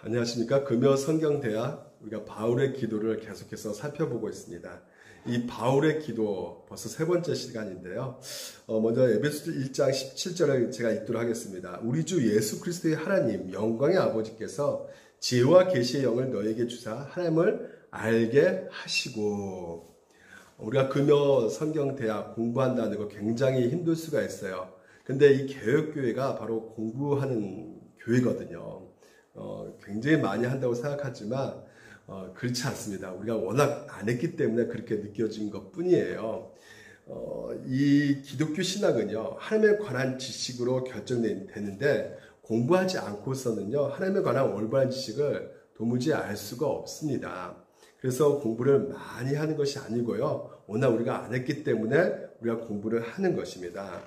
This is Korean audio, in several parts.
안녕하십니까. 금요 성경대학 우리가 바울의 기도를 계속해서 살펴보고 있습니다. 이 바울의 기도 벌써 세 번째 시간인데요. 먼저 에베소서 1장 17절을 제가 읽도록 하겠습니다. 우리 주 예수 그리스도의 하나님 영광의 아버지께서 지혜와 계시의 영을 너에게 주사 하나님을 알게 하시고. 우리가 금요 성경대학 공부한다는 거 굉장히 힘들 수가 있어요. 근데 이 개혁교회가 바로 공부하는 교회거든요. 굉장히 많이 한다고 생각하지만 그렇지 않습니다. 우리가 워낙 안 했기 때문에 그렇게 느껴진 것 뿐이에요. 이 기독교 신학은요, 하나님에 관한 지식으로 결정되는데 공부하지 않고서는요, 하나님에 관한 올바른 지식을 도무지 알 수가 없습니다. 그래서 공부를 많이 하는 것이 아니고요, 워낙 우리가 안 했기 때문에 우리가 공부를 하는 것입니다.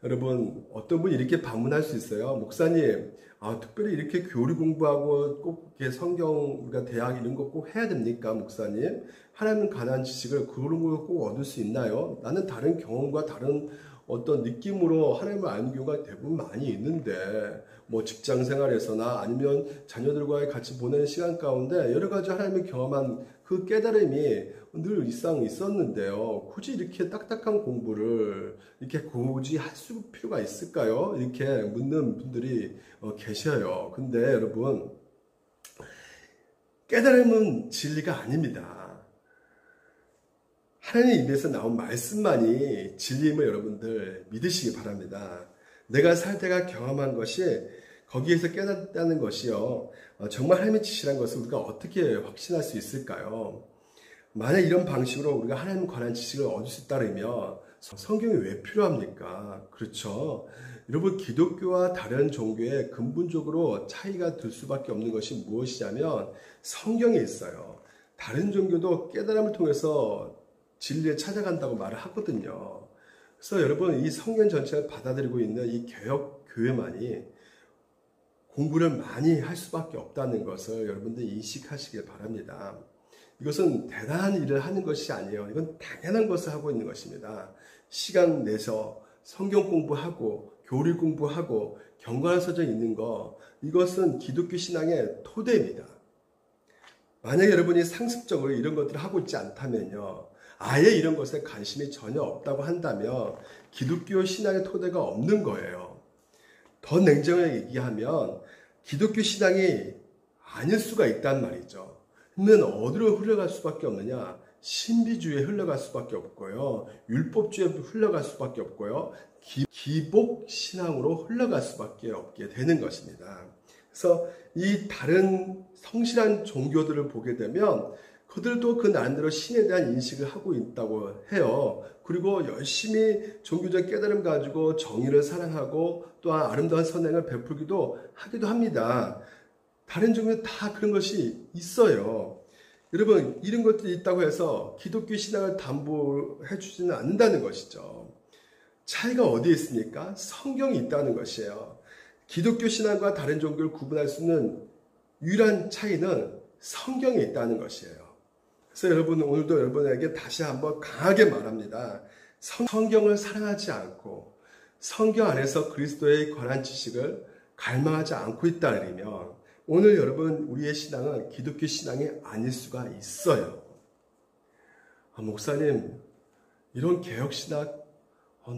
여러분, 어떤 분이 이렇게 반문할 수 있어요. 목사님, 특별히 이렇게 교리 공부하고 꼭 이렇게 성경, 우리가 대학 이런 거 꼭 해야 됩니까, 목사님? 하나님 관한 지식을 그런 걸 꼭 얻을 수 있나요? 나는 다른 경험과 다른 어떤 느낌으로 하나님을 아는 경우가 대부분 많이 있는데, 뭐 직장 생활에서나 아니면 자녀들과의 같이 보내는 시간 가운데 여러 가지 하나님을 경험한 그 깨달음이 늘 일상 있었는데요. 굳이 이렇게 딱딱한 공부를 이렇게 굳이 할 필요가 있을까요? 이렇게 묻는 분들이 계셔요. 근데 여러분, 깨달음은 진리가 아닙니다. 하나님 입에서 나온 말씀만이 진리임을 여러분들 믿으시기 바랍니다. 내가 살 때가 경험한 것이 거기에서 깨닫다는 것이요, 정말 하나님의 지시라는 것을 우리가 어떻게 확신할 수 있을까요? 만약 이런 방식으로 우리가 하나님 관한 지식을 얻을 수 있다면 성경이 왜 필요합니까? 그렇죠? 여러분, 기독교와 다른 종교에 근본적으로 차이가 들 수밖에 없는 것이 무엇이냐면 성경에 있어요. 다른 종교도 깨달음을 통해서 진리에 찾아간다고 말을 하거든요. 그래서 여러분, 이 성경 전체를 받아들이고 있는 이 개혁 교회만이 공부를 많이 할 수밖에 없다는 것을 여러분들이 인식하시길 바랍니다. 이것은 대단한 일을 하는 것이 아니에요. 이건 당연한 것을 하고 있는 것입니다. 시간 내서 성경 공부하고 교리 공부하고 경건한 서적 읽는 거, 이것은 기독교 신앙의 토대입니다. 만약 여러분이 상습적으로 이런 것들을 하고 있지 않다면요, 아예 이런 것에 관심이 전혀 없다고 한다면 기독교 신앙의 토대가 없는 거예요. 더 냉정하게 얘기하면 기독교 신앙이 아닐 수가 있단 말이죠. 그러면 어디로 흘러갈 수밖에 없느냐? 신비주의에 흘러갈 수밖에 없고요, 율법주의에 흘러갈 수밖에 없고요, 기복신앙으로 흘러갈 수밖에 없게 되는 것입니다. 그래서 이 다른 성실한 종교들을 보게 되면 그들도 그 나름대로 신에 대한 인식을 하고 있다고 해요. 그리고 열심히 종교적 깨달음 가지고 정의를 사랑하고 또한 아름다운 선행을 베풀기도 하기도 합니다. 다른 종교 다 그런 것이 있어요. 여러분, 이런 것들이 있다고 해서 기독교 신앙을 담보해 주지는 않는다는 것이죠. 차이가 어디에 있습니까? 성경이 있다는 것이에요. 기독교 신앙과 다른 종교를 구분할 수 있는 유일한 차이는 성경에 있다는 것이에요. 그래서 여러분, 오늘도 여러분에게 다시 한번 강하게 말합니다. 성경을 사랑하지 않고 성경 안에서 그리스도에 관한 지식을 갈망하지 않고 있다면 오늘 여러분, 우리의 신앙은 기독교 신앙이 아닐 수가 있어요. 목사님, 이런 개혁신학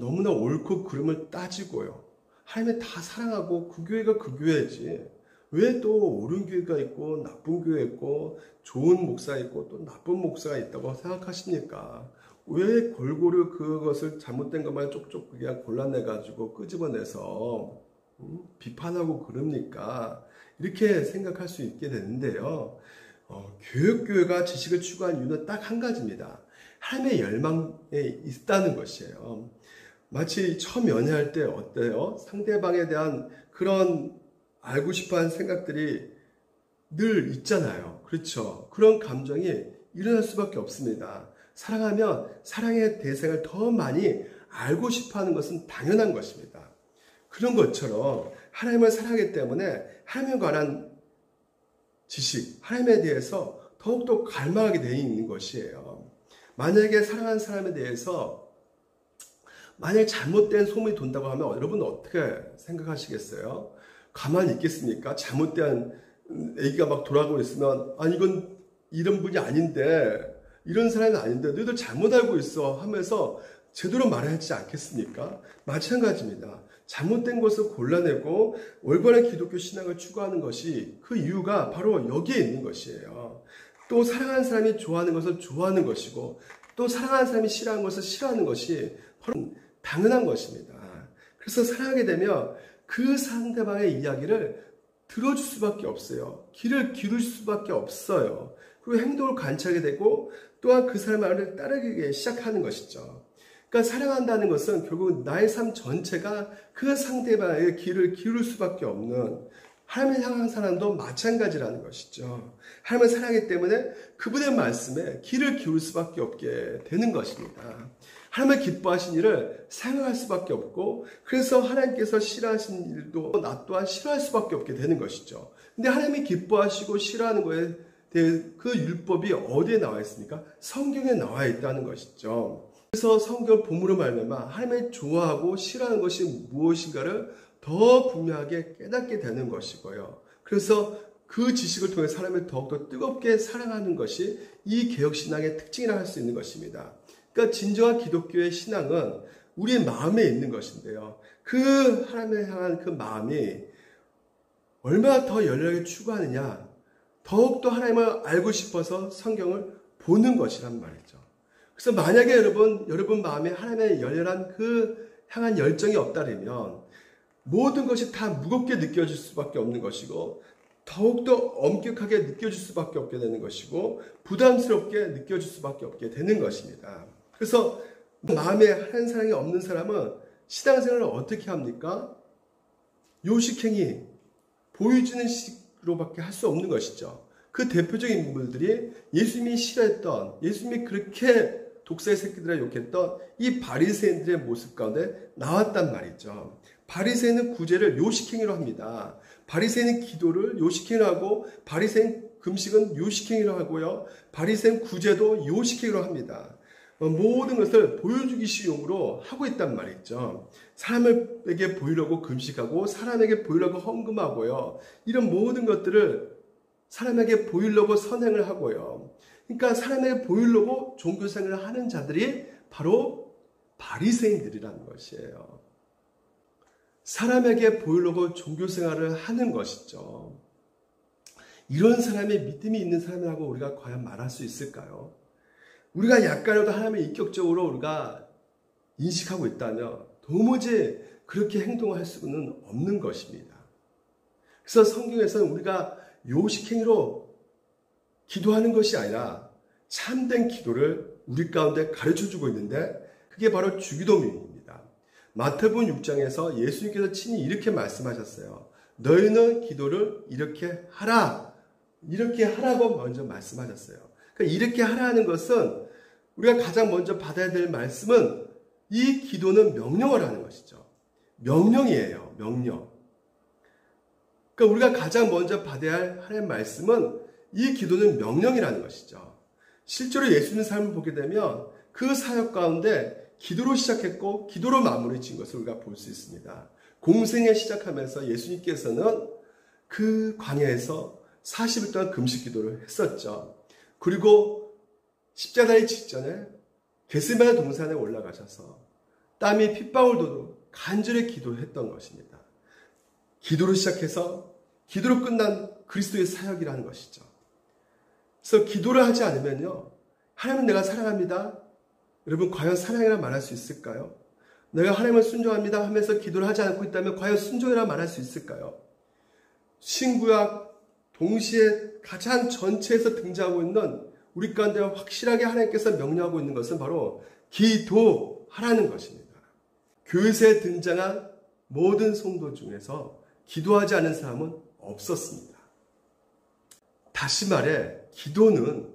너무나 옳고 그름을 따지고요, 하나님이 다 사랑하고 그 교회가 그 교회지, 왜 또 옳은 교회가 있고 나쁜 교회 있고 좋은 목사 있고 또 나쁜 목사가 있다고 생각하십니까? 왜 골고루 그것을 잘못된 것만 쪽쪽 그냥 골라내가지고 끄집어내서 비판하고 그럽니까? 이렇게 생각할 수 있게 되는데요. 교회가 지식을 추구한 이유는 딱 한 가지입니다. 하나님의 열망에 있다는 것이에요. 마치 처음 연애할 때 어때요? 상대방에 대한 그런 알고 싶어하는 생각들이 늘 있잖아요. 그렇죠? 그런 감정이 일어날 수밖에 없습니다. 사랑하면 사랑의 대상을 더 많이 알고 싶어하는 것은 당연한 것입니다. 그런 것처럼 하나님을 사랑하기 때문에 하나님에 관한 지식, 하나님에 대해서 더욱더 갈망하게 되어 있는 것이에요. 만약에 사랑하는 사람에 대해서 만약에 잘못된 소문이 돈다고 하면 여러분은 어떻게 생각하시겠어요? 가만히 있겠습니까? 잘못된 애기가 막 돌아가고 있으면 아니 이건 이런 분이 아닌데 이런 사람이 아닌데 너희들 잘못 알고 있어 하면서 제대로 말해야 하지 않겠습니까? 마찬가지입니다. 잘못된 것을 골라내고 올바른 기독교 신앙을 추구하는 것이 그 이유가 바로 여기에 있는 것이에요. 또 사랑하는 사람이 좋아하는 것을 좋아하는 것이고 또 사랑하는 사람이 싫어하는 것을 싫어하는 것이 바로 당연한 것입니다. 그래서 사랑하게 되면 그 상대방의 이야기를 들어줄 수밖에 없어요. 귀를 기울일 수밖에 없어요. 그리고 행동을 관찰하게 되고 또한 그 사람의 말을 따르기 시작하는 것이죠. 그러니까 사랑한다는 것은 결국 나의 삶 전체가 그 상대방의 귀를 기울일 수밖에 없는, 하나님을 향한 사랑도 마찬가지라는 것이죠. 하나님을 사랑하기 때문에 그분의 말씀에 귀를 기울일 수밖에 없게 되는 것입니다. 하나님을 기뻐하신 일을 사용할 수밖에 없고, 그래서 하나님께서 싫어하신 일도 나 또한 싫어할 수밖에 없게 되는 것이죠. 근데 하나님이 기뻐하시고 싫어하는 거에 대해 그 율법이 어디에 나와 있습니까? 성경에 나와 있다는 것이죠. 그래서 성경 본문을 말미암아 하나님을 좋아하고 싫어하는 것이 무엇인가를 더 분명하게 깨닫게 되는 것이고요. 그래서 그 지식을 통해 사람을 더욱더 뜨겁게 사랑하는 것이 이 개혁신앙의 특징이라 할 수 있는 것입니다. 그러니까 진정한 기독교의 신앙은 우리의 마음에 있는 것인데요. 그 하나님을 향한 그 마음이 얼마나 더 열렬하게 추구하느냐, 더욱더 하나님을 알고 싶어서 성경을 보는 것이란 말이죠. 그래서 만약에 여러분 마음에 하나님의 열렬한 그 향한 열정이 없다면 모든 것이 다 무겁게 느껴질 수밖에 없는 것이고, 더욱더 엄격하게 느껴질 수밖에 없게 되는 것이고, 부담스럽게 느껴질 수밖에 없게 되는 것입니다. 그래서 마음에 하나님 사랑이 없는 사람은 신앙생활을 어떻게 합니까? 요식행위, 보여주는 식으로밖에 할 수 없는 것이죠. 그 대표적인 인물들이 예수님이 싫어했던, 예수님이 그렇게 독사의 새끼들을 욕했던 이 바리새인들의 모습 가운데 나왔단 말이죠. 바리새인은 구제를 요식행위로 합니다. 바리새인은 기도를 요식행위로 하고, 바리새인 금식은 요식행위로 하고요. 바리새인 구제도 요식행위로 합니다. 모든 것을 보여주기 시용으로 하고 있단 말이죠. 사람에게 보이려고 금식하고 사람에게 보이려고 헌금하고요. 이런 모든 것들을 사람에게 보이려고 선행을 하고요. 그러니까 사람에게 보이려고 종교생활을 하는 자들이 바로 바리새인들이라는 것이에요. 사람에게 보이려고 종교생활을 하는 것이죠. 이런 사람이 믿음이 있는 사람이라고 우리가 과연 말할 수 있을까요? 우리가 약간이라도 하나님을 인격적으로 우리가 인식하고 있다면 도무지 그렇게 행동할 수는 없는 것입니다. 그래서 성경에서는 우리가 요식행위로 기도하는 것이 아니라 참된 기도를 우리 가운데 가르쳐주고 있는데, 그게 바로 주기도문입니다. 마태복음 6장에서 예수님께서 친히 이렇게 말씀하셨어요. 너희는 기도를 이렇게 하라. 이렇게 하라고 먼저 말씀하셨어요. 그러니까 이렇게 하라는 것은 우리가 가장 먼저 받아야 될 말씀은, 이 기도는 명령을 하는 것이죠. 명령이에요. 명령. 그러니까 우리가 가장 먼저 받아야 할 하나님의 말씀은 이 기도는 명령이라는 것이죠. 실제로 예수님의 삶을 보게 되면 그 사역 가운데 기도로 시작했고 기도로 마무리 지은 것을 우리가 볼 수 있습니다. 공생에 시작하면서 예수님께서는 그 광야에서 40일 동안 금식 기도를 했었죠. 그리고 십자가의 직전에 겟세마네 동산에 올라가셔서 땀이 핏방울도 간절히 기도했던 것입니다. 기도로 시작해서 기도로 끝난 그리스도의 사역이라는 것이죠. 그래서 기도를 하지 않으면요, 하나님은 내가 사랑합니다. 여러분, 과연 사랑이라 말할 수 있을까요? 내가 하나님을 순종합니다 하면서 기도를 하지 않고 있다면 과연 순종이라 말할 수 있을까요? 신구약 동시에 가장 전체에서 등장하고 있는, 우리 가운데 확실하게 하나님께서 명령하고 있는 것은 바로 기도하라는 것입니다. 교회에 등장한 모든 성도 중에서 기도하지 않은 사람은 없었습니다. 다시 말해, 기도는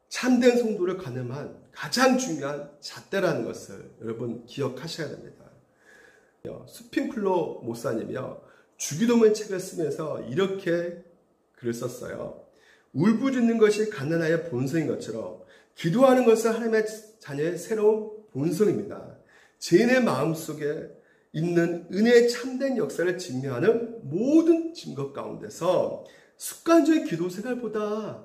참된 성도를 가늠한 가장 중요한 잣대라는 것을 여러분 기억하셔야 됩니다. 스핑클로 목사님이요, 주기도문 책을 쓰면서 이렇게 글을 썼어요. 울부짖는 것이 가난아의 본성인 것처럼 기도하는 것은 하나님의 자녀의 새로운 본성입니다. 죄인의 마음속에 있는 은혜의 참된 역사를 증명하는 모든 증거 가운데서 습관적인 기도 생활보다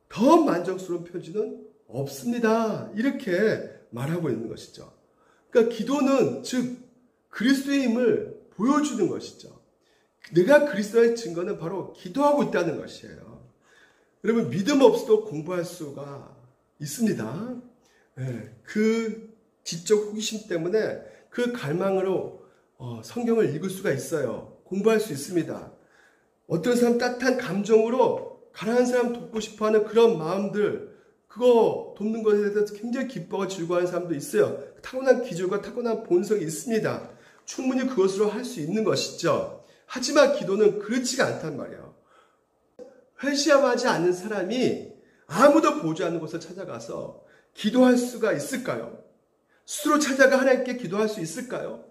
더 만족스러운 표지는 없습니다. 이렇게 말하고 있는 것이죠. 그러니까 기도는 즉 그리스도의 힘을 보여주는 것이죠. 내가 그리스도의 증거는 바로 기도하고 있다는 것이에요. 여러분 믿음 없이도 공부할 수가 있습니다. 그 지적 호기심 때문에 그 갈망으로 성경을 읽을 수가 있어요. 공부할 수 있습니다. 어떤 사람 따뜻한 감정으로 가난한 사람 돕고 싶어하는 그런 마음들, 그거 돕는 것에 대해서 굉장히 기뻐하고 즐거워하는 사람도 있어요. 타고난 기질과 타고난 본성이 있습니다. 충분히 그것으로 할 수 있는 것이죠. 하지만 기도는 그렇지가 않단 말이에요. 회심하지 않는 사람이 아무도 보지 않는 곳을 찾아가서 기도할 수가 있을까요? 스스로 찾아가 하나님께 기도할 수 있을까요?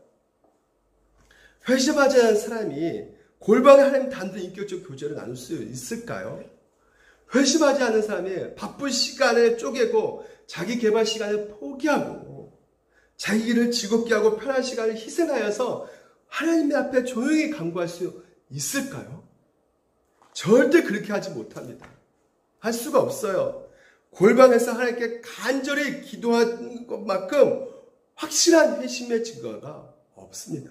회심하지 않은 사람이 골방에 하나님 단둘이 인격적 교제를 나눌 수 있을까요? 회심하지 않은 사람이 바쁜 시간을 쪼개고 자기 개발 시간을 포기하고 자기 일을 즐겁게 하고 편한 시간을 희생하여서 하나님 앞에 조용히 간구할 수 있을까요? 절대 그렇게 하지 못합니다. 할 수가 없어요. 골방에서 하나님께 간절히 기도한 것만큼 확실한 회심의 증거가 없습니다.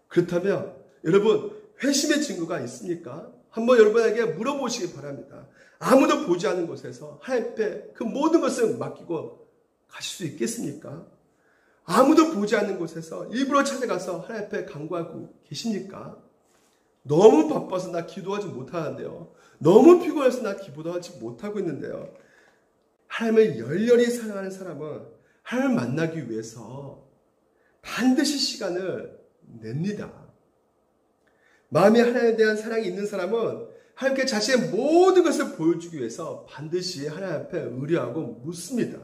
그렇다면 여러분 회심의 증거가 있습니까? 한번 여러분에게 물어보시기 바랍니다. 아무도 보지 않는 곳에서 하나님 앞에 그 모든 것을 맡기고 가실 수 있겠습니까? 아무도 보지 않는 곳에서 일부러 찾아가서 하나님 앞에 간구하고 계십니까? 너무 바빠서 나 기도하지 못하는데요. 너무 피곤해서 나 기도하지 못하고 있는데요. 하나님을 열렬히 사랑하는 사람은 하나님을 만나기 위해서 반드시 시간을 냅니다. 마음에 하나님에 대한 사랑이 있는 사람은 하나님께 자신의 모든 것을 보여주기 위해서 반드시 하나님 앞에 의뢰하고 묻습니다.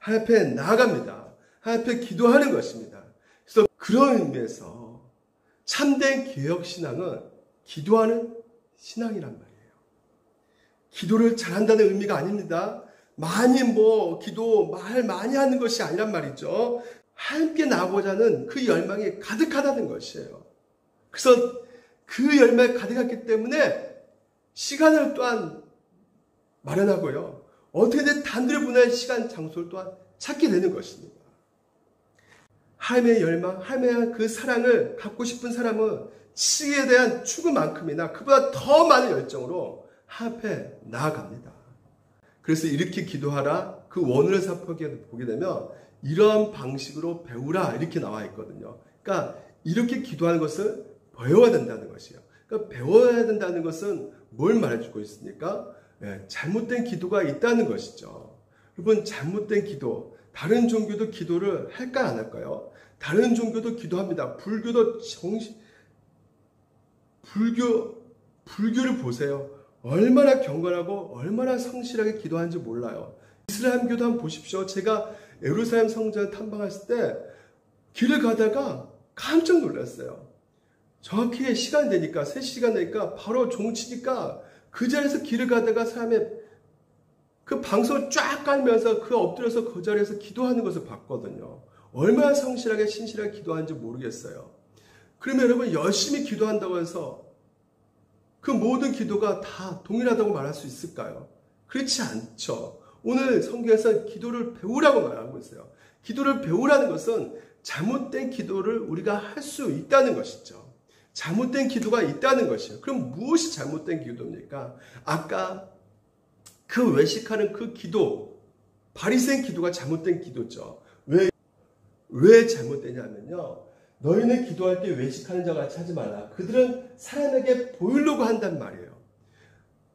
하나님 앞에 나아갑니다. 하나님 앞에 기도하는 것입니다. 그래서 그런 의미에서 참된 개혁신앙은 기도하는 신앙이란 말이에요. 기도를 잘한다는 의미가 아닙니다. 많이 기도 말 많이 하는 것이 아니란 말이죠. 함께 나아가고자 하는 그 열망이 가득하다는 것이에요. 그래서 그 열망이 가득했기 때문에 시간을 또한 마련하고요. 어떻게든 단둘이 보낼 시간, 장소를 또한 찾게 되는 것입니다. 하나님의 열망, 하나님의 그 사랑을 갖고 싶은 사람은 치에 대한 추구만큼이나 그보다 더 많은 열정으로 하나님 앞에 나아갑니다. 그래서 이렇게 기도하라 그 원어에서 보게 되면 이러한 방식으로 배우라 이렇게 나와 있거든요. 그러니까 이렇게 기도하는 것을 배워야 된다는 것이에요. 그러니까 배워야 된다는 것은 뭘 말해주고 있습니까? 잘못된 기도가 있다는 것이죠. 여러분 잘못된 기도, 다른 종교도 기도를 할까 안 할까요? 다른 종교도 기도합니다. 불교를 보세요. 얼마나 경건하고 얼마나 성실하게 기도하는지 몰라요. 이슬람교도 한번 보십시오. 제가 예루살렘 성전을 탐방했을 때 길을 가다가 깜짝 놀랐어요. 정확히 시간 되니까 3시간 되니까 바로 종치니까 그 자리에서 길을 가다가 사람의 그 방송을 쫙 깔면서 그 엎드려서 그 자리에서 기도하는 것을 봤거든요. 얼마나 성실하게 신실하게 기도하는지 모르겠어요. 그러면 여러분 열심히 기도한다고 해서 그 모든 기도가 다 동일하다고 말할 수 있을까요? 그렇지 않죠. 오늘 성경에서 기도를 배우라고 말하고 있어요. 기도를 배우라는 것은 잘못된 기도를 우리가 할 수 있다는 것이죠. 잘못된 기도가 있다는 것이에요. 그럼 무엇이 잘못된 기도입니까? 아까 그 외식하는 그 기도, 바리새인 기도가 잘못된 기도죠. 왜 잘못되냐면요. 너희는 기도할 때 외식하는 자가 같이 하지 말라. 그들은 사람에게 보이려고 한단 말이에요.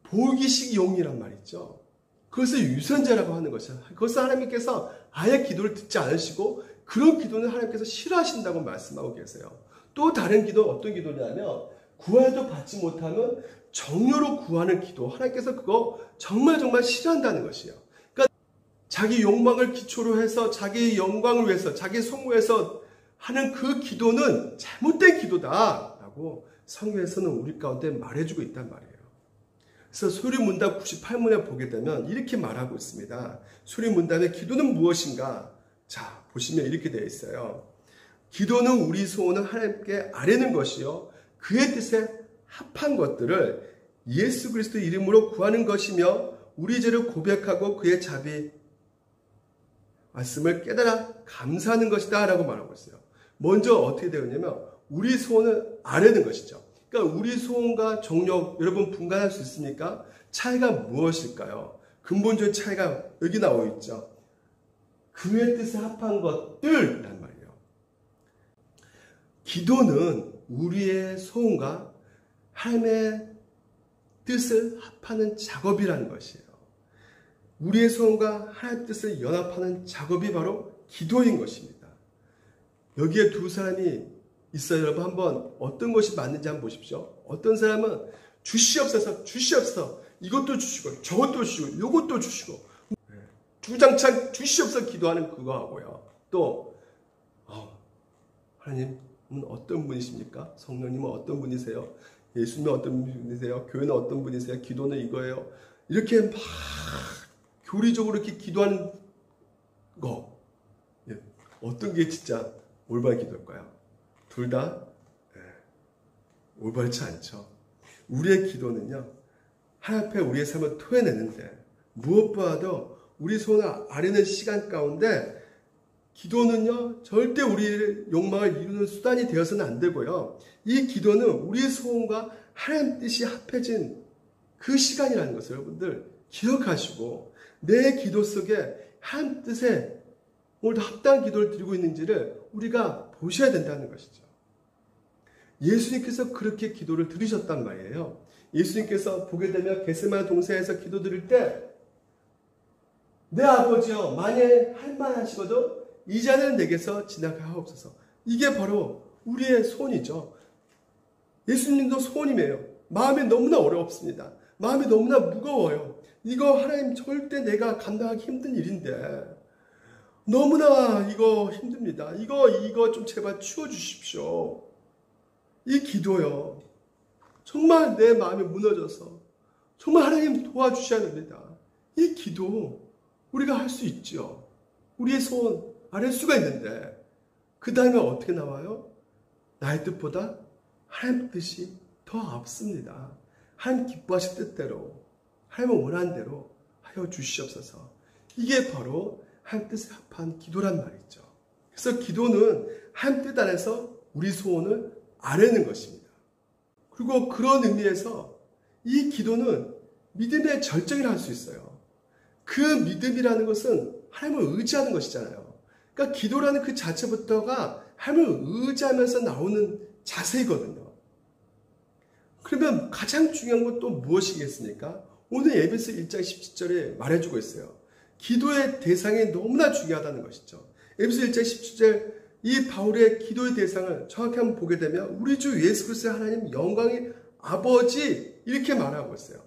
보이기식 용이란 말이죠. 그것을 유선자라고 하는 것이에요. 그것을 하나님께서 아예 기도를 듣지 않으시고 그런 기도는 하나님께서 싫어하신다고 말씀하고 계세요. 또 다른 기도는 어떤 기도냐면 구해도 받지 못하면 정료로 구하는 기도. 하나님께서 그거 정말 싫어한다는 것이에요. 그러니까 자기 욕망을 기초로 해서 자기 영광을 위해서 자기 소무에서 하는 그 기도는 잘못된 기도다라고 성경에서는 우리 가운데 말해주고 있단 말이에요. 그래서 소리문답 98문에 보게 되면 이렇게 말하고 있습니다. 소리문답의 기도는 무엇인가? 자, 보시면 이렇게 되어 있어요. 기도는 우리 소원을 하나님께 아뢰는 것이요. 그의 뜻에 합한 것들을 예수 그리스도 이름으로 구하는 것이며 우리 죄를 고백하고 그의 자비 말씀을 깨달아 감사하는 것이다 라고 말하고 있어요. 먼저 어떻게 되었냐면 우리 소원을 아뢰는 것이죠. 그러니까 우리 소원과 정욕 여러분 분간할 수 있습니까? 차이가 무엇일까요? 근본적인 차이가 여기 나와 있죠. 그의 뜻에 합한 것들란 말이에요. 기도는 우리의 소원과 하나님의 뜻을 합하는 작업이라는 것이에요. 우리의 소원과 하나님의 뜻을 연합하는 작업이 바로 기도인 것입니다. 여기에 두 사람이 있어요. 여러분 한번 어떤 것이 맞는지 한번 보십시오. 어떤 사람은 주시옵소서 이것도 주시고 저것도 주시고 이것도 주시고 주장창 주시옵소서 기도하는 그거 하고요. 또 하나님은 어떤 분이십니까? 성령님은 어떤 분이세요? 예수님은 어떤 분이세요? 교회는 어떤 분이세요? 기도는 이거예요. 이렇게 막 교리적으로 이렇게 기도하는 거 어떤 게 진짜 올바른 기도일까요? 둘 다 올바르지 않죠. 우리의 기도는요, 하나님 앞에 우리의 삶을 토해내는데 무엇보다도 우리 소원을 아뢰는 시간 가운데 기도는요, 절대 우리의 욕망을 이루는 수단이 되어서는 안 되고요. 이 기도는 우리의 소원과 하나님 뜻이 합해진 그 시간이라는 것을 여러분들 기억하시고 내 기도 속에 하나님 뜻에 오늘도 합당한 기도를 드리고 있는지를 우리가 보셔야 된다는 것이죠. 예수님께서 그렇게 기도를 드리셨단 말이에요. 예수님께서 보게 되면 겟세마네 동산에서 기도 드릴 때 내 아버지여 만일 할만하시거든 이 잔을 내게서 지나가옵소서. 이게 바로 우리의 소원이죠. 예수님도 소원이에요. 마음이 너무나 어렵습니다. 마음이 너무나 무거워요. 이거 하나님 절대 내가 감당하기 힘든 일인데 너무나 이거 힘듭니다. 이거 좀 제발 치워주십시오. 이 기도요. 정말 내 마음이 무너져서 정말 하나님 도와주셔야 됩니다. 이 기도 우리가 할 수 있죠. 우리의 소원 아랠 수가 있는데 그 다음에 어떻게 나와요? 나의 뜻보다 하나님 뜻이 더 앞섭니다. 하나님 기뻐하실 뜻대로 하나님의 원하는 대로 하여 주시옵소서. 이게 바로 하나님 뜻에 합한 기도란 말이죠. 그래서 기도는 하나님 뜻 안에서 우리 소원을 아뢰는 것입니다. 그리고 그런 의미에서 이 기도는 믿음의 절정이라 할 수 있어요. 그 믿음이라는 것은 하나님을 의지하는 것이잖아요. 그러니까 기도라는 그 자체부터가 하나님을 의지하면서 나오는 자세이거든요. 그러면 가장 중요한 건 또 무엇이겠습니까? 오늘 에베소 1장 17절에 말해주고 있어요. 기도의 대상이 너무나 중요하다는 것이죠. 에베소 1장 17절 이 바울의 기도의 대상을 정확히 한번 보게 되면 우리 주 예수 그리스도의 하나님 영광의 아버지 이렇게 말하고 있어요.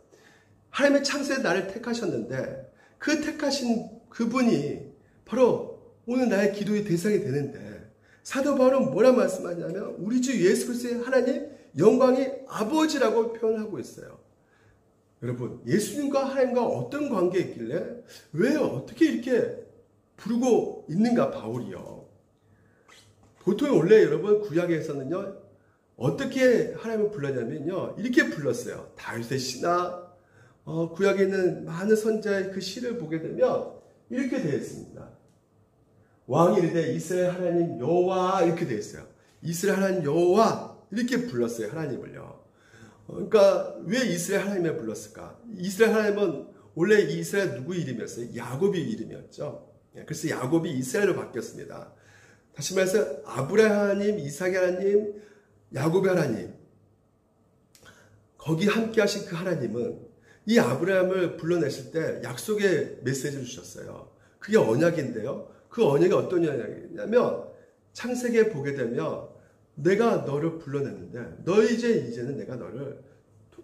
하나님의 창세에 나를 택하셨는데 그 택하신 그분이 바로 오늘 나의 기도의 대상이 되는데 사도 바울은 뭐라 말씀하냐면 우리 주 예수 그리스도의 하나님 영광의 아버지라고 표현하고 있어요. 여러분 예수님과 하나님과 어떤 관계에 있길래 왜 어떻게 이렇게 부르고 있는가 바울이요. 보통 원래 여러분 구약에서는요 어떻게 하나님을 불렀냐면요 이렇게 불렀어요. 다윗의 시나 구약에 있는 많은 선자의 그 시를 보게 되면 이렇게 되어 있습니다. 왕이 이르되 이스라엘 하나님 여호와 이렇게 되어 있어요. 이스라엘 하나님 여호와 이렇게 불렀어요. 하나님을요. 그러니까 왜 이스라엘 하나님을 불렀을까? 이스라엘 하나님은 원래 이스라엘 누구 이름이었어요? 야곱의 이름이었죠. 그래서 야곱이 이스라엘로 바뀌었습니다. 다시 말해서 아브라함 하나님, 이삭의 하나님, 야곱의 하나님 거기 함께 하신 그 하나님은 이 아브라함을 불러내실 때 약속의 메시지를 주셨어요. 그게 언약인데요. 그 언약이 어떤 언약이냐면 창세기에 보게 되면 내가 너를 불러냈는데 이제는 내가 너를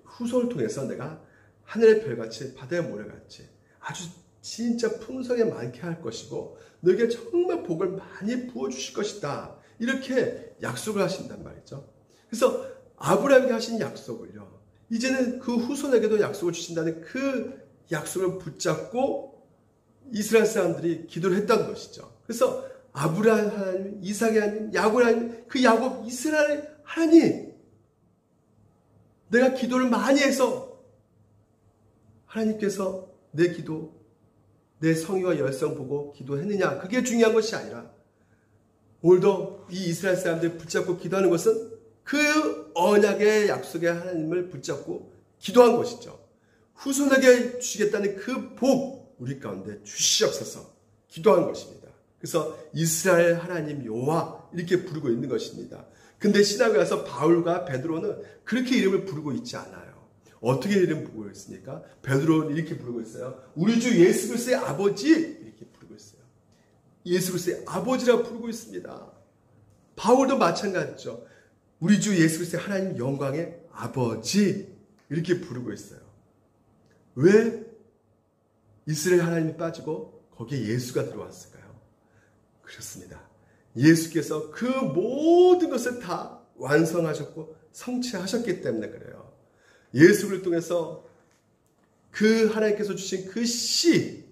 후손을 통해서 내가 하늘의 별같이 바다의 모래같이 아주 진짜 풍성에 많게 할 것이고 너에게 정말 복을 많이 부어주실 것이다. 이렇게 약속을 하신단 말이죠. 그래서 아브라함에게 하신 약속을요. 이제는 그 후손에게도 약속을 주신다는 그 약속을 붙잡고 이스라엘 사람들이 기도를 했다는 것이죠. 그래서 아브라함 하나님, 이삭의 하나님, 야곱 하나님, 그 야곱 이스라엘 하나님 내가 기도를 많이 해서 하나님께서 내 기도, 내 성의와 열성 보고 기도했느냐, 그게 중요한 것이 아니라 오늘도 이 이스라엘 사람들이 붙잡고 기도하는 것은 그 언약의 약속의 하나님을 붙잡고 기도한 것이죠. 후손에게 주시겠다는 그 복 우리 가운데 주시옵소서 기도한 것입니다. 그래서 이스라엘 하나님 여호와 이렇게 부르고 있는 것입니다. 근데 신학에 와서 바울과 베드로는 그렇게 이름을 부르고 있지 않아요. 어떻게 이름 부르고 있습니까? 베드로는 이렇게 부르고 있어요. 우리 주 예수 그리스도의 아버지 이렇게 부르고 있어요. 예수 그리스도의 아버지라고 부르고 있습니다. 바울도 마찬가지죠. 우리 주 예수 그리스도의 하나님 영광의 아버지 이렇게 부르고 있어요. 왜 이스라엘 하나님이 빠지고 거기에 예수가 들어왔을까요? 그렇습니다. 예수께서 그 모든 것을 다 완성하셨고 성취하셨기 때문에 그래요. 예수를 통해서 그 하나님께서 주신 그 씨,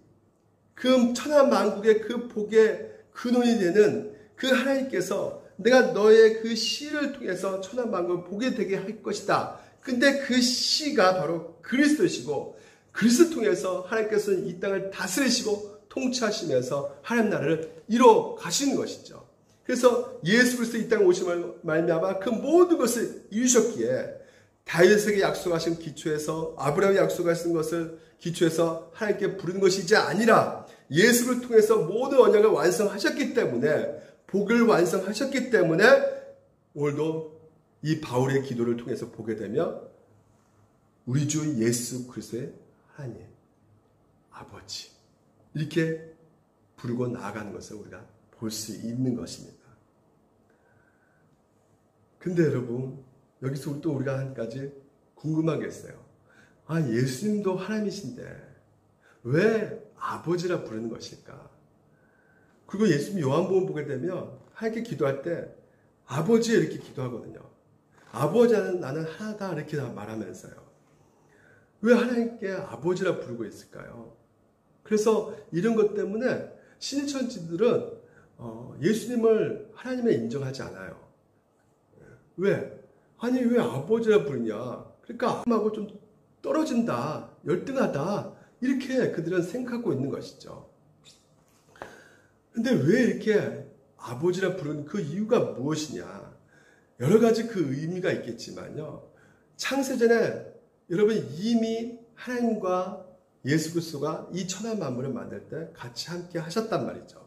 그 천하 만국의 그 복의 근원이 되는 그 하나님께서 내가 너의 그 씨를 통해서 천하 만국을 보게 되게 할 것이다. 근데 그 씨가 바로 그리스도시고 그리스도 통해서 하나님께서는 이 땅을 다스리시고 통치하시면서 하나님 나라를 이뤄 가시는 것이죠. 그래서 예수 그리스도 이 땅에 오심을 말미암아 그 모든 것을 이루셨기에 다윗에게 약속하신 기초에서 아브라함이 약속하신 것을 기초해서 하나님께 부르는 것이 이제 아니라 예수를 통해서 모든 언약을 완성하셨기 때문에 복을 완성하셨기 때문에 오늘도 이 바울의 기도를 통해서 보게 되면 우리 주 예수 그리스도의 하나님 아버지 이렇게 부르고 나아가는 것을 우리가 볼 수 있는 것입니다. 근데 여러분 여기서 또 우리가 한 가지 궁금한 게 있어요. 아, 예수님도 하나님이신데 왜 아버지라 부르는 것일까? 그리고 예수님 요한복음 보게 되면 하나님께 기도할 때 아버지 이렇게 기도하거든요. 아버지는 나는 하나다 이렇게 말하면서요. 왜 하나님께 아버지라 부르고 있을까요? 그래서 이런 것 때문에 신천지들은 예수님을 하나님에 인정하지 않아요. 왜? 아니 왜 아버지라 부르냐? 그러니까 하나님하고 좀 떨어진다, 열등하다 이렇게 그들은 생각하고 있는 것이죠. 근데 왜 이렇게 아버지라 부르는 그 이유가 무엇이냐? 여러 가지 그 의미가 있겠지만요. 창세전에 여러분 이미 하나님과 예수 그리스도가 이 천하 만물을 만들 때 같이 함께 하셨단 말이죠.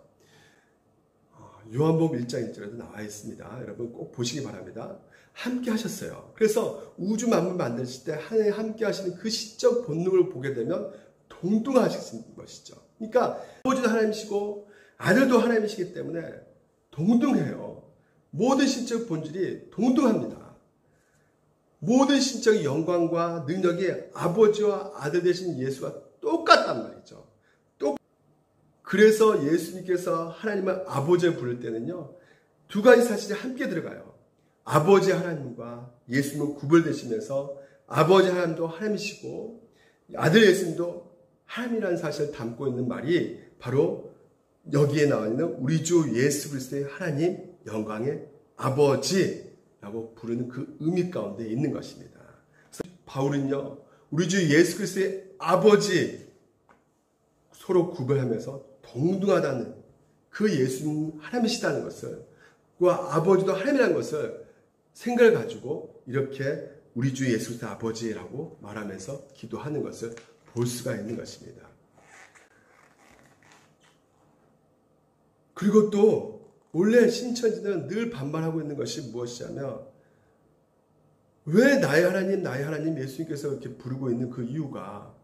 요한복음 1장 1절에도 나와 있습니다. 여러분 꼭 보시기 바랍니다. 함께 하셨어요. 그래서 우주 만물 만드실 때 하나님 함께 하시는 그 시적 본능을 보게 되면 동등하신 것이죠. 그러니까 아버지도 하나님이시고 아들도 하나님이시기 때문에 동등해요. 모든 신적 본질이 동등합니다. 모든 신적 영광과 능력이 아버지와 아들 되신 예수가 똑같단 말이죠. 그래서 예수님께서 하나님을 아버지를 부를 때는요. 두 가지 사실이 함께 들어가요. 아버지 하나님과 예수님은 구별되시면서 아버지 하나님도 하나님이시고 아들 예수님도 하나님이라는 사실을 담고 있는 말이 바로 여기에 나와 있는 우리 주 예수 그리스도의 하나님 영광의 아버지라고 부르는 그 의미 가운데 있는 것입니다. 그래서 바울은요. 우리 주 예수 그리스도의 아버지 서로 구별하면서 동등하다는 그 예수님 하나님이시다는 것을 그 아버지도 하나님이라는 것을 생각을 가지고 이렇게 우리 주 예수 그리스도 아버지라고 말하면서 기도하는 것을 볼 수가 있는 것입니다. 그리고 또 원래 신천지는 늘 반발하고 있는 것이 무엇이냐면 왜 나의 하나님 예수님께서 이렇게 부르고 있는 그 이유가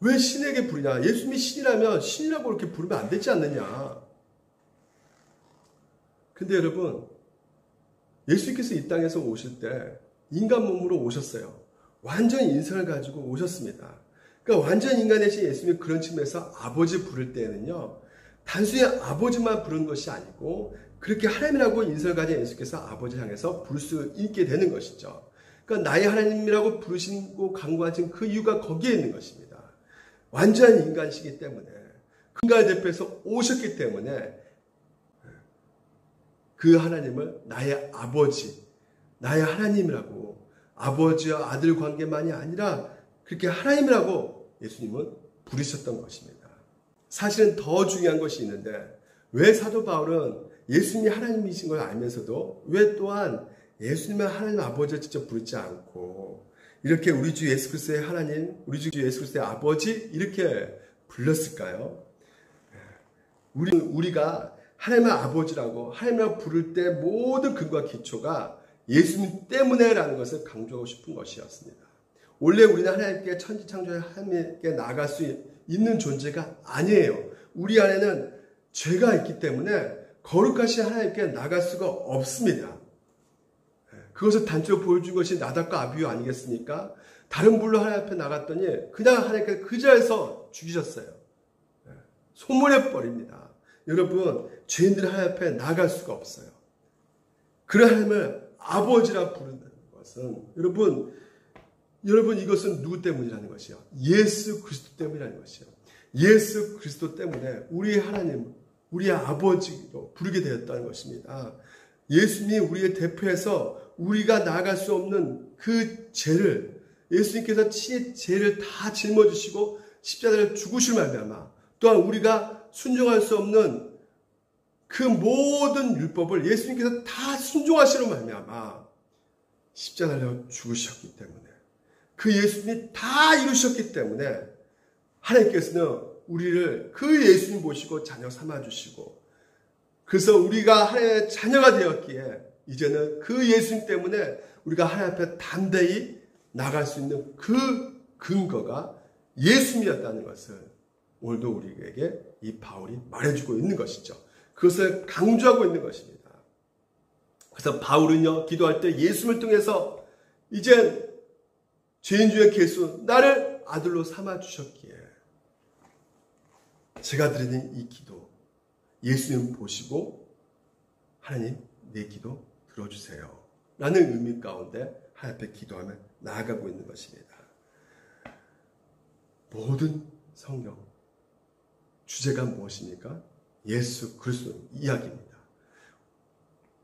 왜 신에게 부르냐? 예수님이 신이라면 신이라고 이렇게 부르면 안 되지 않느냐? 근데 여러분 예수님께서 이 땅에서 오실 때 인간 몸으로 오셨어요. 완전 인성을 가지고 오셨습니다. 그러니까 완전 인간 대신 예수님이 그런 측면에서 아버지 부를 때는요. 단순히 아버지만 부르는 것이 아니고 그렇게 하나님이라고 인성을 가진 예수께서 아버지를 향해서 부를 수 있게 되는 것이죠. 그러니까 나의 하나님이라고 부르시고 간구하신 그 이유가 거기에 있는 것입니다. 완전 인간이시기 때문에 인간을 대표해서 오셨기 때문에 그 하나님을 나의 아버지, 나의 하나님이라고 아버지와 아들 관계만이 아니라 그렇게 하나님이라고 예수님은 부르셨던 것입니다. 사실은 더 중요한 것이 있는데 왜 사도 바울은 예수님이 하나님이신 걸 알면서도 왜 또한 예수님을 하나님 아버지를 직접 부르지 않고 이렇게 우리 주 예수 그리스도의 하나님, 우리 주 예수 그리스도의 아버지 이렇게 불렀을까요? 우리가 하나님의 아버지라고 하나님을 부를 때 모든 근거와 기초가 예수님 때문에라는 것을 강조하고 싶은 것이었습니다. 원래 우리는 하나님께 천지창조의 하나님께 나아갈 수 있는 존재가 아니에요. 우리 안에는 죄가 있기 때문에 거룩하신 하나님께 나갈 수가 없습니다. 그것을 단적으로 보여준 것이 나답과 아비후 아니겠습니까? 다른 불로 하나님 앞에 나갔더니 그냥 하나님께 그 자리에서 죽이셨어요. 소문해 버립니다. 여러분, 죄인들은 하나님 앞에 나갈 수가 없어요. 그런 하나님을 아버지라 부르는 것은 여러분 이것은 누구 때문이라는 것이요? 예수 그리스도 때문이라는 것이요. 예수 그리스도 때문에 우리 하나님, 우리의 아버지로 부르게 되었다는 것입니다. 예수님이 우리의 대표해서 우리가 나아갈 수 없는 그 죄를 예수님께서 친히 죄를 다 짊어지시고 십자가를 죽으실 말미암아 또한 우리가 순종할 수 없는 그 모든 율법을 예수님께서 다 순종하시는 말미암아 십자가를 죽으셨기 때문에 그 예수님이 다 이루셨기 때문에 하나님께서는 우리를 그 예수님 보시고 자녀 삼아주시고 그래서 우리가 하나님의 자녀가 되었기에 이제는 그 예수님 때문에 우리가 하나님 앞에 담대히 나갈 수 있는 그 근거가 예수님이었다는 것을 오늘도 우리에게 이 바울이 말해주고 있는 것이죠. 그것을 강조하고 있는 것입니다. 그래서 바울은요, 기도할 때 예수님을 통해서 이젠 죄인 중에 계수 나를 아들로 삼아주셨기에 제가 드리는 이 기도 예수님 보시고 하나님 내 기도 들어주세요 라는 의미 가운데 하나님 앞에 기도하며 나아가고 있는 것입니다. 모든 성경 주제가 무엇입니까? 예수 그리스도 이야기입니다.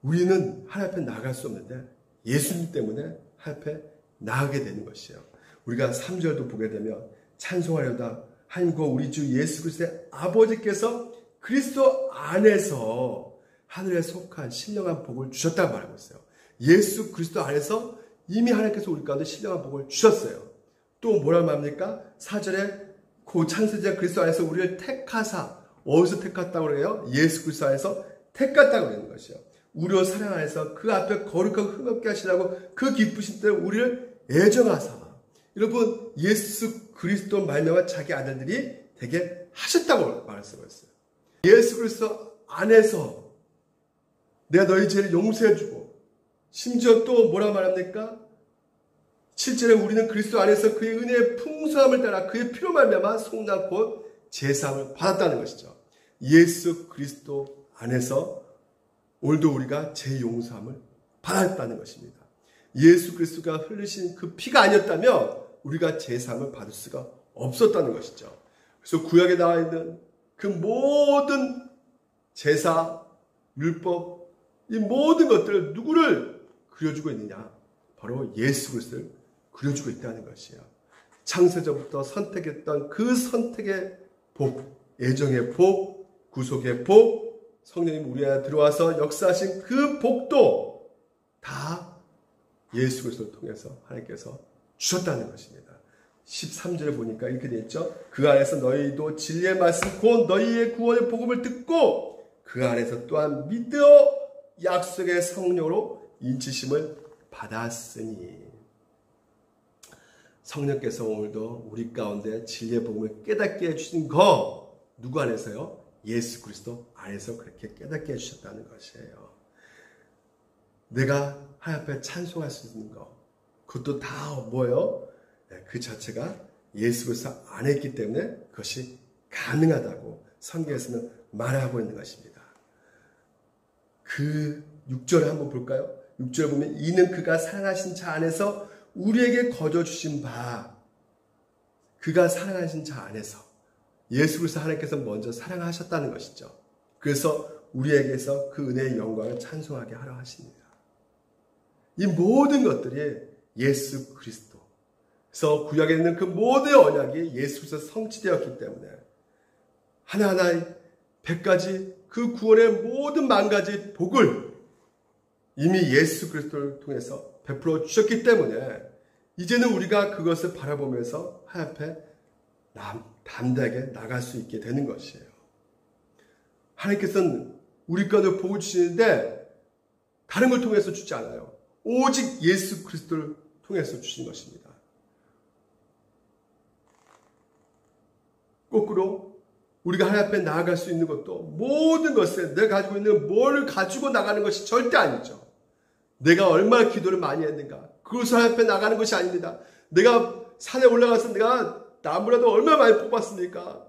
우리는 하나님 앞에 나아갈 수 없는데 예수님 때문에 하나님 앞에 나아가게 되는 것이에요. 우리가 3절도 보게 되면 찬송하려다 하나님과 우리 주 예수 그리스도의 아버지께서 그리스도 안에서 하늘에 속한 신령한 복을 주셨다고 말하고 있어요. 예수 그리스도 안에서 이미 하나님께서 우리 가운데 신령한 복을 주셨어요. 또 뭐라고 말합니까? 4절에 그 창세자 그리스도 안에서 우리를 택하사 어디서 택했다고 그래요? 예수 그리스도 안에서 택했다고 그러는 것이요. 우리로 사랑 안에서 그 앞에 거룩하고 흠없게 하시라고 그 기쁘신 때로 우리를 애정하사 여러분 예수 그리스도 말미암아 자기 아들들이 되게 하셨다고 말씀을 했어요. 예수 그리스도 안에서 내가 너희 죄를 용서해주고 심지어 또 뭐라 말합니까? 7절에 우리는 그리스도 안에서 그의 은혜의 풍성함을 따라 그의 피로 말미암아 속량 곧 제사함을 받았다는 것이죠. 예수 그리스도 안에서 오늘도 우리가 제 용서함을 받았다는 것입니다. 예수 그리스도가 흘리신 그 피가 아니었다면 우리가 제사함을 받을 수가 없었다는 것이죠. 그래서 구약에 나와 있는 그 모든 제사, 율법, 이 모든 것들을 누구를 그려주고 있느냐? 바로 예수 그리스도를 그려주고 있다는 것이에요. 창세전부터 선택했던 그 선택의 복, 애정의 복, 구속의 복, 성령님 우리 안에 들어와서 역사하신 그 복도 다 예수 그리스도를 통해서 하나님께서 주셨다는 것입니다. 13절에 보니까 이렇게 되어 있죠. 그 안에서 너희도 진리의 말씀 곧 너희의 구원의 복음을 듣고 그 안에서 또한 믿어 약속의 성령으로 인치심을 받았으니 성령께서 오늘도 우리 가운데 진리의 복음을 깨닫게 해주신 거 누구 안에서요? 예수 그리스도 안에서 그렇게 깨닫게 해주셨다는 것이에요. 내가 하나님 앞에 찬송할 수 있는 거 그것도 다 뭐예요? 그 자체가 예수 그리스도 안에 있기 때문에 그것이 가능하다고 성경에서는 말하고 있는 것입니다. 그 6절을 한번 볼까요? 6절 보면 이는 그가 사랑하신 자 안에서 우리에게 거저 주신 바 그가 사랑하신 자 안에서 예수 그리스도 하나님께서 먼저 사랑하셨다는 것이죠. 그래서 우리에게서 그 은혜의 영광을 찬송하게 하려 하십니다. 이 모든 것들이 예수 그리스도 그래서 구약에 있는 그 모든 언약이 예수 그리스도에 성취되었기 때문에 하나하나의 100가지 그 구원의 모든 10,000가지 복을 이미 예수 그리스도를 통해서 베풀어 주셨기 때문에 이제는 우리가 그것을 바라보면서 하나님 앞에 담대하게 나갈 수 있게 되는 것이에요. 하나님께서는 우리 가운데 복을 주시는데 다른 걸 통해서 주지 않아요. 오직 예수 그리스도를 통해서 주신 것입니다. 거꾸로 우리가 하나님 앞에 나아갈 수 있는 것도 모든 것에 내가 가지고 있는 뭘 가지고 나가는 것이 절대 아니죠. 내가 얼마나 기도를 많이 했는가. 그것을 하나님 앞에 나가는 것이 아닙니다. 내가 산에 올라가서 내가 나무라도 얼마나 많이 뽑았습니까?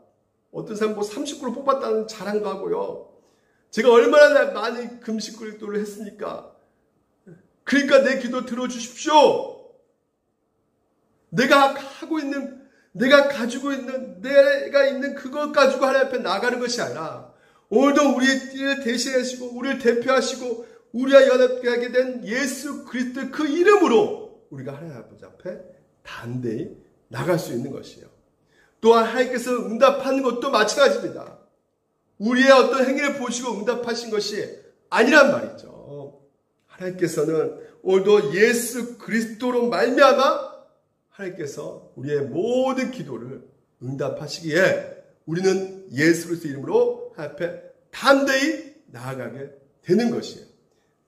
어떤 사람 30그루 뽑았다는 자랑도 하고요. 제가 얼마나 많이 금식 기도를 했습니까? 그러니까 내 기도 들어주십시오. 내가 하고 있는, 내가 가지고 있는, 내가 있는 그것 가지고 하나님 앞에 나가는 것이 아니라 오늘도 우리의 띠를 대신하시고 우리를 대표하시고 우리와 연합하게 된 예수 그리스도 그 이름으로 우리가 하나님 앞에 담대히 나갈 수 있는 것이에요. 또한 하나님께서 응답하는 것도 마찬가지입니다. 우리의 어떤 행위를 보시고 응답하신 것이 아니란 말이죠. 하나님께서는 오늘도 예수 그리스도로 말미암아 하나님께서 우리의 모든 기도를 응답하시기에 우리는 예수 그리스도 이름으로 하나님 앞에 담대히 나아가게 되는 것이에요.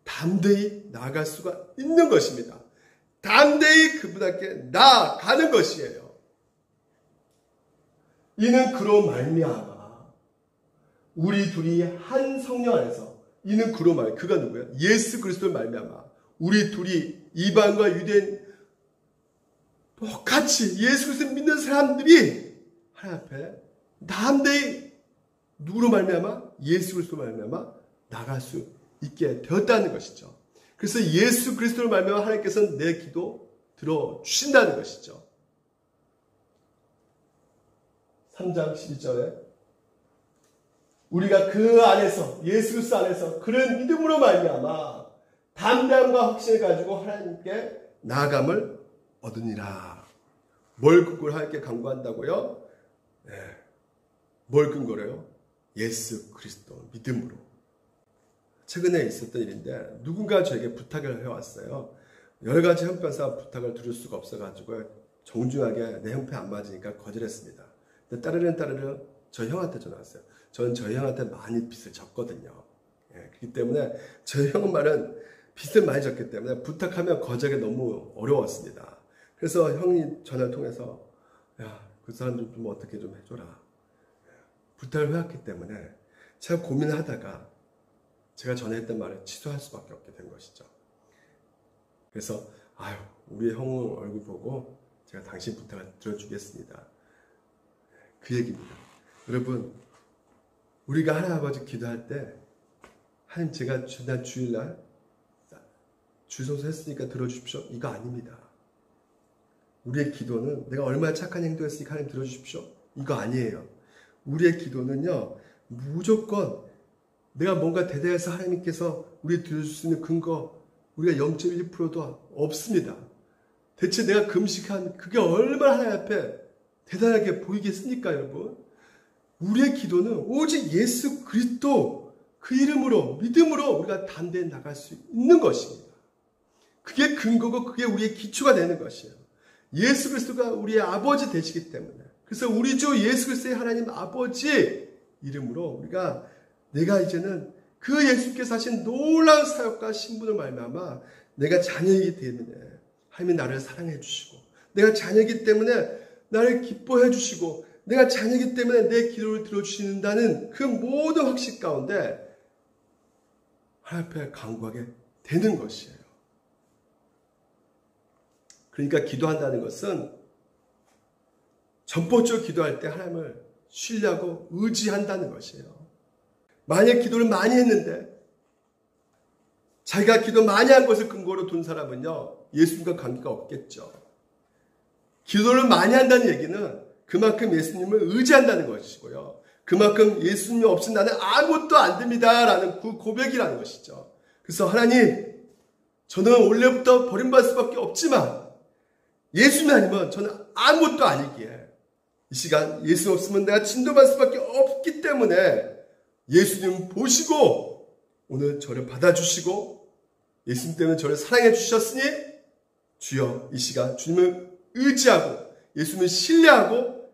담대히 나아갈 수가 있는 것입니다. 담대히 그분 앞에 나아가는 것이에요. 이는 그로 말미암아 우리 둘이 한 성령 안에서 이는 그로 말 그가 누구야? 예수 그리스도를 말미암아 우리 둘이 이방과 유대인 똑같이 예수 그리스도를 믿는 사람들이 하나님 앞에 담대히 누구로 말미암아? 예수 그리스도로 말미암아 나갈 수 있게 되었다는 것이죠. 그래서 예수 그리스도로 말미암아 하나님께서는 내 기도 들어주신다는 것이죠. 3장 12절에 우리가 그 안에서 예수 그리스도 안에서 그런 믿음으로 말미암아 담대함과 확신을 가지고 하나님께 나아감을 얻으니라. 뭘 근거로 하나님께 간구한다고요? 네. 뭘 근거로요? 예수 그리스도 믿음으로. 최근에 있었던 일인데 누군가 저에게 부탁을 해왔어요. 여러 가지 형편상 부탁을 들을 수가 없어가지고 정중하게 내 형편 안 맞으니까 거절했습니다. 근데 따르릉 저희 형한테 전화 왔어요. 저는 저희 형한테 많이 빚을 졌거든요. 예, 그렇기 때문에 저희 형 말은 빚을 많이 졌기 때문에 부탁하면 거절하기 너무 어려웠습니다. 그래서 형이 전화를 통해서 야, 그 사람 좀 어떻게 좀 해줘라. 부탁을 해왔기 때문에 제가 고민을 하다가 제가 전했던 말을 취소할 수밖에 없게 된 것이죠. 그래서 우리 형 얼굴 보고 제가 당신 부탁을 들어주겠습니다. 그 얘기입니다. 여러분, 우리가 하나님 아버지 기도할 때 하나님 제가 지난 주일날 주소서 했으니까 들어주십시오. 이거 아닙니다. 우리의 기도는 내가 얼마나 착한 행동했으니까 하나님 들어주십시오. 이거 아니에요. 우리의 기도는요. 무조건 내가 뭔가 대대해서 하나님께서 우리 들어줄 수 있는 근거 우리가 0.1%도 없습니다. 대체 내가 금식한 그게 얼마나 하나님 앞에 대단하게 보이겠습니까, 여러분? 우리의 기도는 오직 예수 그리스도 그 이름으로 믿음으로 우리가 담대히 나갈 수 있는 것입니다. 그게 근거고 그게 우리의 기초가 되는 것이에요. 예수 그리스도가 우리의 아버지 되시기 때문에 그래서 우리 주 예수 그리스도의 하나님 아버지 이름으로 우리가 내가 이제는 그 예수께서 하신 놀라운 사역과 신분을 말미암아 내가 자녀이기 때문에 하나님이 나를 사랑해 주시고 내가 자녀이기 때문에 나를 기뻐해 주시고 내가 자녀이기 때문에 내 기도를 들어주신다는 그 모든 확신 가운데 하나님 앞에 간구하게 되는 것이에요. 그러니까 기도한다는 것은 전폭적으로 기도할 때 하나님을 신뢰하고 의지한다는 것이에요. 만약 기도를 많이 했는데 자기가 기도 많이 한 것을 근거로 둔 사람은요. 예수님과 관계가 없겠죠. 기도를 많이 한다는 얘기는 그만큼 예수님을 의지한다는 것이고요. 그만큼 예수님 없이 나는 아무것도 안 됩니다. 라는 그 고백이라는 것이죠. 그래서 하나님, 저는 원래부터 버림받을 수밖에 없지만 예수님 아니면 저는 아무것도 아니기에 이 시간 예수 없으면 내가 진도받을 수밖에 없기 때문에 예수님 보시고 오늘 저를 받아주시고 예수님 때문에 저를 사랑해 주셨으니 주여 이 시간 주님을 의지하고 예수님을 신뢰하고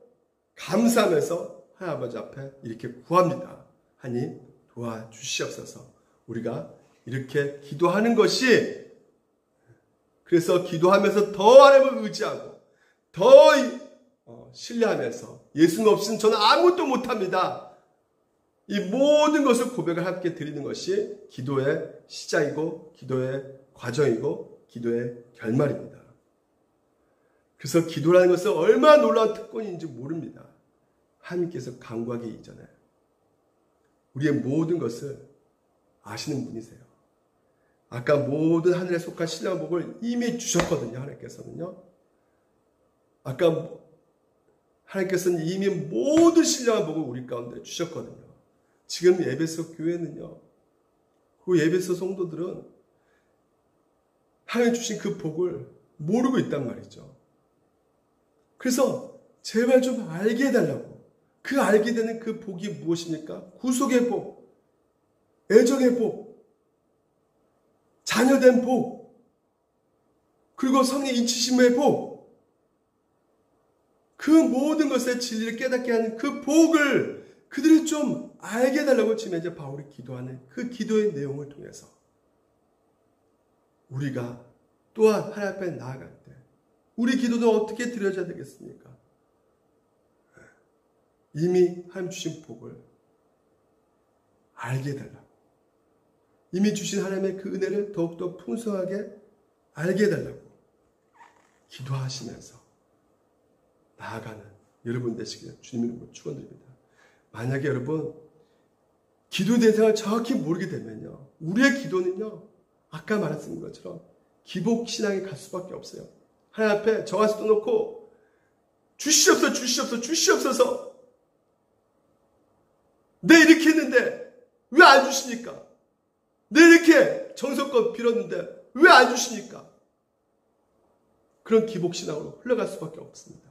감사하면서 하나님 아버지 앞에 이렇게 구합니다. 하나님 도와주시옵소서. 우리가 이렇게 기도하는 것이 그래서 기도하면서 더 하나님을 의지하고 더 신뢰하면서 예수님 없이는 저는 아무것도 못합니다. 이 모든 것을 고백을 함께 드리는 것이 기도의 시작이고 기도의 과정이고 기도의 결말입니다. 그래서 기도라는 것은 얼마나 놀라운 특권인지 모릅니다. 하나님께서 간구하기 이전에 우리의 모든 것을 아시는 분이세요. 아까 모든 하늘에 속한 신령한 복을 이미 주셨거든요. 하나님께서는요. 아까 하나님께서는 이미 모든 신령한 복을 우리 가운데 주셨거든요. 지금 에베소 교회는요. 그 에베소 성도들은 하나님 주신 그 복을 모르고 있단 말이죠. 그래서 제발 좀 알게 해달라고. 그 알게 되는 그 복이 무엇입니까? 구속의 복, 애정의 복, 자녀된 복, 그리고 성령 인치심의 복, 그 모든 것의 진리를 깨닫게 하는 그 복을 그들이 좀 알게 해달라고 지금 이제 바울이 기도하는 그 기도의 내용을 통해서 우리가 또한 하나님 앞에 나아갈 때 우리 기도는 어떻게 드려져야 되겠습니까? 이미 하나님 주신 복을 알게 해달라고. 이미 주신 하나님의 그 은혜를 더욱더 풍성하게 알게 해달라고 기도하시면서 나아가는 여러분 되시기를 주님 이름으로 축원드립니다. 만약에 여러분 기도 대상을 정확히 모르게 되면요. 우리의 기도는요. 아까 말했던 것처럼 기복신앙에 갈 수밖에 없어요. 하나님 앞에 정한수 떠놓고 주시옵소서 주시옵소서 주시옵소서 내 이렇게 했는데 왜 안 주십니까? 내 이렇게 정성껏 빌었는데 왜 안 주십니까? 그런 기복신앙으로 흘러갈 수밖에 없습니다.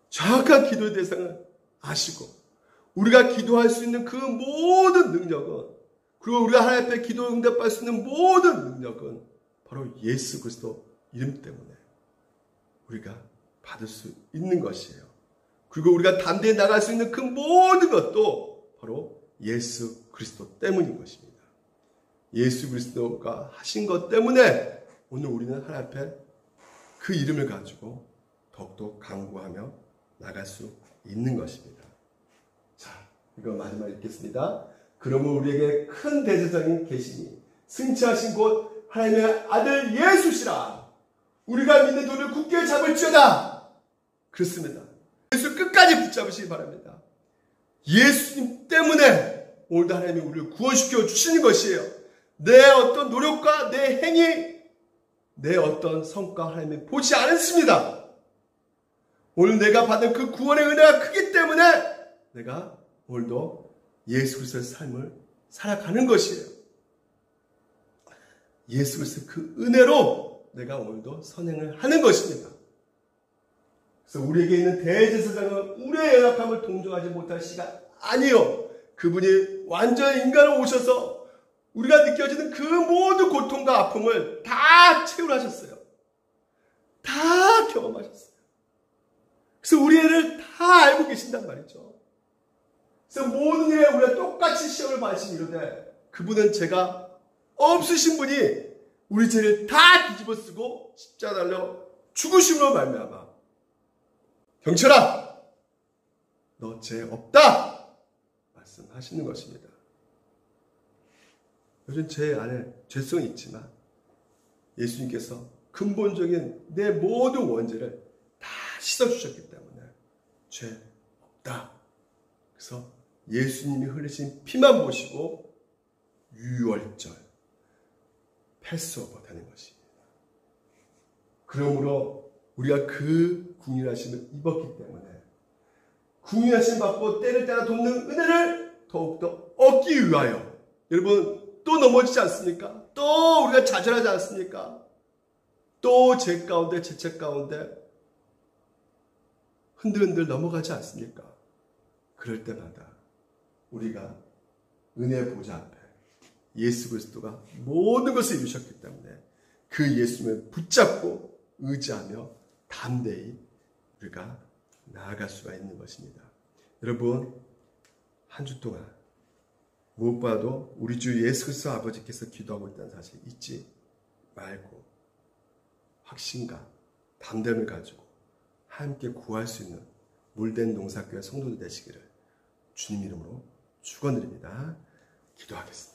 정확한 기도의 대상을 아시고 우리가 기도할 수 있는 그 모든 능력은 그리고 우리가 하나님 앞에 기도 응답할 수 있는 모든 능력은 바로 예수 그리스도 이름 때문에 우리가 받을 수 있는 것이에요. 그리고 우리가 담대히 나갈 수 있는 그 모든 것도 바로 예수 그리스도 때문인 것입니다. 예수 그리스도가 하신 것 때문에 오늘 우리는 하나님 앞에 그 이름을 가지고 더욱더 강구하며 나갈 수 있는 것입니다. 자, 이거 마지막 읽겠습니다. 그러므로 우리에게 큰 대제사장이 계시니 승천하신 곧 하나님의 아들 예수시라. 우리가 믿는 돈을 굳게 잡을지어다. 그렇습니다. 예수 끝까지 붙잡으시기 바랍니다. 예수님 때문에 오늘도 하나님이 우리를 구원시켜 주시는 것이에요. 내 어떤 노력과 내 행위, 내 어떤 성과 하나님이 보지 않으십니다. 오늘 내가 받은 그 구원의 은혜가 크기 때문에 내가 오늘도 예수 그리스도의 삶을 살아가는 것이에요. 예수 그리스도의 그 은혜로 내가 오늘도 선행을 하는 것입니다. 그래서 우리에게 있는 대제사장은 우리의 연약함을 동정하지 못할 시간 아니요. 그분이 완전히 인간으로 오셔서 우리가 느껴지는 그 모든 고통과 아픔을 다 채울하셨어요. 다 경험하셨어요. 그래서 우리를 다 알고 계신단 말이죠. 그래서 모든 일에 우리가 똑같이 시험을 받으신 이르되 그분은 죄가 없으신 분이 우리 죄를 다 뒤집어 쓰고 십자가 달려 죽으심으로 말미암아 경철아 너 죄 없다 말씀하시는 것입니다. 요즘 제 안에 죄성이 있지만 예수님께서 근본적인 내 모든 원죄를 다 씻어주셨기 때문에 죄 없다. 그래서 예수님이 흘리신 피만 보시고 유월절 패스오버 되는 것입니다. 그러므로 우리가 그 궁일하심을 입었기 때문에 궁일하심 받고 때를 따라 돕는 은혜를 더욱더 얻기 위하여 여러분 또 넘어지지 않습니까? 또 우리가 좌절하지 않습니까? 또 죄 가운데 죄책 가운데 흔들흔들 넘어가지 않습니까? 그럴 때마다 우리가 은혜 보좌 앞에 예수 그리스도가 모든 것을 이루셨기 때문에 그 예수님을 붙잡고 의지하며 담대히 우리가 나아갈 수가 있는 것입니다. 여러분, 한 주 동안 무엇보다도 우리 주 예수 그리스도 아버지께서 기도하고 있다는 사실 잊지 말고 확신과 담대함을 가지고 함께 구할 수 있는 물된 농사교회 성도들 되시기를 주님 이름으로 축원드립니다. 기도하겠습니다.